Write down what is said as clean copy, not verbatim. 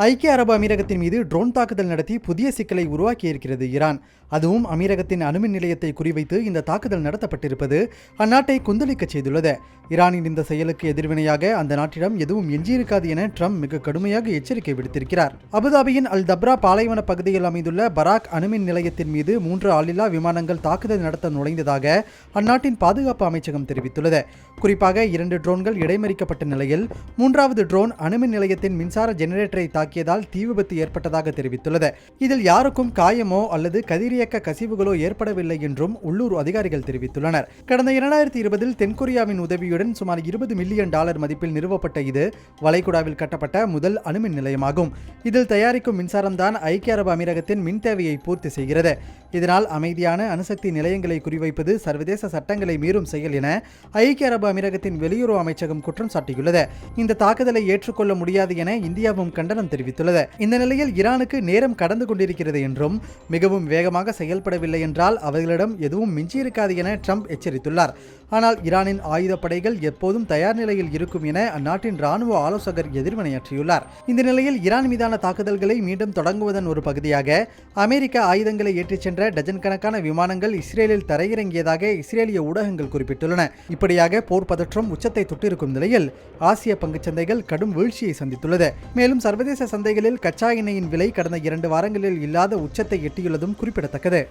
ஐக்கிய அரபு அமீரகத்தின் மீது ட்ரோன் தாக்குதல் நடத்தி புதிய சிக்கலை உருவாக்கியிருக்கிறது ஈரான். அதுவும் அமீரகத்தின் அணுமின் நிலையத்தை குறிவைத்து இந்த தாக்குதல் நடத்தப்பட்டிருப்பது அந்நாட்டை கொந்தளிக்கச் செய்துள்ளது. ஈரானின் இந்த செயலுக்கு எதிர்வினையாக அந்த நாட்டிடம் எதுவும் எஞ்சியிருக்காது என ட்ரம்ப் மிக கடுமையாக எச்சரிக்கை விடுத்திருக்கிறார். அபுதாபியின் அல் தப்ரா பாலைவன பகுதியில் அமைந்துள்ள பராக் அணுமின் நிலையத்தின் மீது 3 ஆளில்லா விமானங்கள் தாக்குதல் நடத்த நுழைந்ததாக அந்நாட்டின் பாதுகாப்பு அமைச்சகம் தெரிவித்துள்ளது. குறிப்பாக 2 ட்ரோன்கள் இடைமறிக்கப்பட்ட நிலையில் 3வது ட்ரோன் அணுமின் நிலையத்தின் மின்சார ஜெனரேட்டரை தாக்கியதால் தீ விபத்து ஏற்பட்டதாக தெரிவித்துள்ளது. இதில் யாருக்கும் காயமோ அல்லது கதிரியக்க கசிவுகளோ ஏற்படவில்லை என்றும் உள்ளூர் அதிகாரிகள் தெரிவித்துள்ளனர். கடந்த 2020 தென்கொரியாவின் உதவியுடன் சுமார் $20 மில்லியன் மதிப்பில் நிறுவப்பட்ட இது வளைகுடாவில் கட்டப்பட்ட முதல் அணுமின் நிலையமாகும். இதில் தயாரிக்கும் மின்சாரம்தான் ஐக்கிய அரபு அமீரகத்தின் மின் தேவையை பூர்த்தி செய்கிறது. இதனால் அமைதியான அணுசக்தி நிலையங்களை குறிவைப்பது சர்வதேச சட்டங்களை மீறும் செயல் என ஐக்கிய அரபு அமீரகத்தின் வெளியுறவு அமைச்சகம் குற்றம் சாட்டியுள்ளது. இந்த தாக்குதலை ஏற்றுக்கொள்ள முடியாது என இந்தியாவும் கண்டனம் தெரிவித்துள்ளது. இந்த நிலையில் ஈரானுக்கு நேரம் கடந்து கொண்டிருக்கிறது என்றும் மிகவும் வேகமாக செயல்படவில்லை என்றால் அவர்களிடம் எதுவும் மிஞ்சியிருக்காது என ட்ரம்ப் எச்சரித்துள்ளார். ஆனால் ஈரானின் ஆயுதப்படைகள் எப்போதும் தயார் நிலையில் இருக்கும் என அந்நாட்டின் ராணுவ ஆலோசகர் எதிர்வினையாற்றியுள்ளார். இந்த நிலையில் ஈரான் மீதான தாக்குதல்களை மீண்டும் தொடங்குவதன் ஒரு பகுதியாக அமெரிக்க ஆயுதங்களை ஏற்றிச் சென்ற டஜன் கணக்கான விமானங்கள் இஸ்ரேலில் தரையிறங்கியதாக இஸ்ரேலிய ஊடகங்கள் குறிப்பிட்டுள்ளன. இப்படியாக போர் பதற்றம் உச்சத்தை தொட்டிருக்கும் நிலையில் ஆசிய பங்குச்சந்தைகள் கடும் வீழ்ச்சியை சந்தித்துள்ளது. மேலும் சர்வதேச சந்தைகளில் கச்சா எண்ணெயின் விலை கடந்த 2 வாரங்களில் இல்லாத உச்சத்தை எட்டியுள்ளதும் குறிப்பிடத்தக்கது.